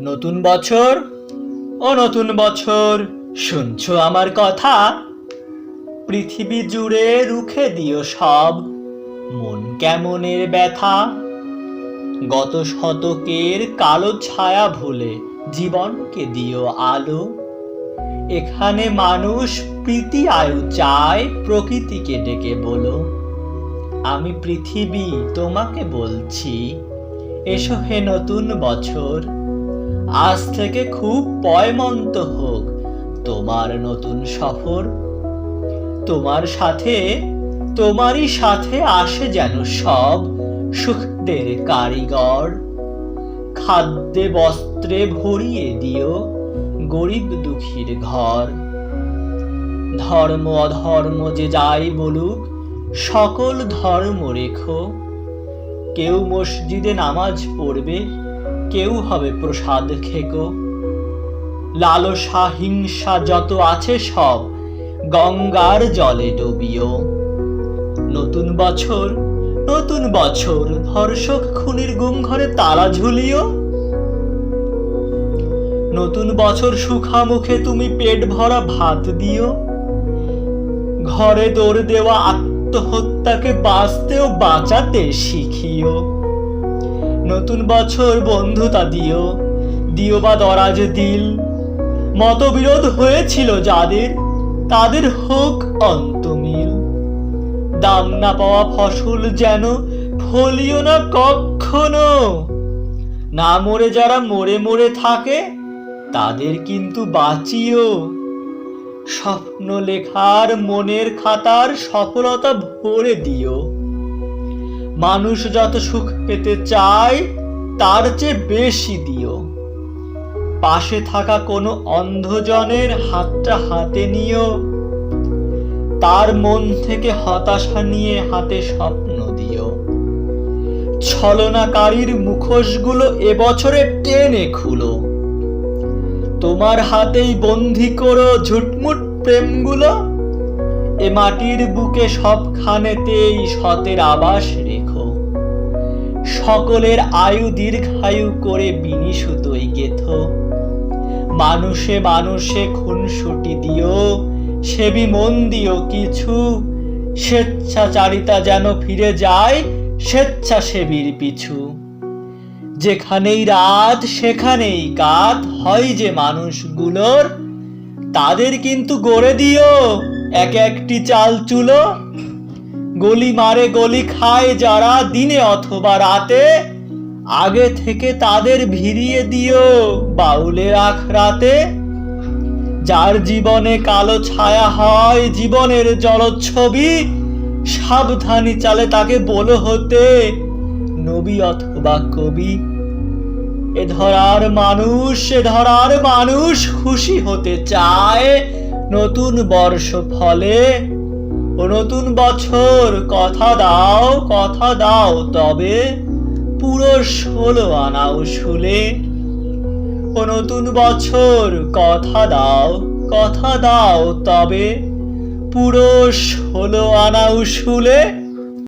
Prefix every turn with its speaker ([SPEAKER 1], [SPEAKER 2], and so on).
[SPEAKER 1] নতুন বছর, ও নতুন বছর, শুনছো আমার কথা? পৃথিবী জুড়ে রুখে দিও সব মন কেমনের ব্যথা। গত শতকের কালো ছায়া ভুলে জীবনকে দিও আলো। এখানে মানুষ প্রীতি আয়ু চায়, প্রকৃতিকে ডেকে বলো, আমি পৃথিবী তোমাকে বলছি, এসো হে নতুন বছর। আজ থেকে খুব পয়মন্ত হোক তোমার নতুন সফর। তোমারই সাথে আসে যেন সব সুখদের কারিগর। খাদ্যে বস্ত্রে ভরিয়ে দিও গরিব দুঃখীর ঘর। ধর্ম অধর্ম যে যাই বলুক, সকল ধর্ম রেখো। কেউ মসজিদে নামাজ পড়বে, কেউ হবে প্রসাদ খেকো। লালসা হিংসা যত আছে সব গঙ্গার জলে ডুবিও। নতুন বছর, নতুন বছর, ধর্ষক খুনির গুম ঘরে তালা ঝুলিও। নতুন বছর সুখা মুখে তুমি পেট ভরা ভাত দিও। ঘরে দৌড় দেওয়া আত্মহত্যাকে বাঁচতে ও বাঁচাতে শিখিও। নতুন বছর বন্ধুতা দিও, দিও বা দরাজ দিল। মতবিরোধ হয়েছিল যাদের, তাদের হোক অন্তমিল। দাম না পাওয়া ফসল যেন ফলিও না কখনো। না মরে যারা মরে মরে থাকে, তাদের কিন্তু বাঁচিও। স্বপ্ন লেখার মনের খাতার সফলতা ভরে দিও। মানুষ যত সুখ পেতে চায়, তার চেয়ে বেশি দিও। পাশে থাকা কোনো অন্ধজনের হাতটা হাতে নিও। তার মন থেকে হতাশা নিয়ে হাতে স্বপ্ন দিও। ছলনাকারীর মুখোশগুলো এবছরে টেনে খুলো। তোমার হাতেই বন্দি করো ঝুটমুট প্রেমগুলো। এ মাটির বুকে সবখানেতেই সতের আবাস রেখো। সকলের আয়ু দীর্ঘায়ু করে বিনি সুতোয় গেথো। মানুষে মানুষে খুনসুটি দিও, সেবী মন দিও কিছু। স্বেচ্ছাচারিতা যেন ফিরে যায় স্বেচ্ছাসেবীর পিছু। যেখানেই রাত সেখানেই কাত হয় যে মানুষগুলোর, তাদের কিন্তু গড়ে দিও এক একটি চাল চুলো। গলি মারে গলি খায় যারা দিনে অথবা রাতে, আগে থেকে তাদের ভিড়িয়ে দিও বাউলের আখড়াতে। যার জীবনে কালো ছায়া হয় জীবনের জলছবি, সাবধানী চালে তাকে বলো হতে নবী অথবা কবি। এ ধরার মানুষ খুশি হতে চায় নতুন বর্ষ ফলে। ও নতুন বছর, কথা দাও তবে পুরো 16 আনা উসুলে। ও নতুন বছর, কথা দাও তবে পুরো 16 আনা উসুলে।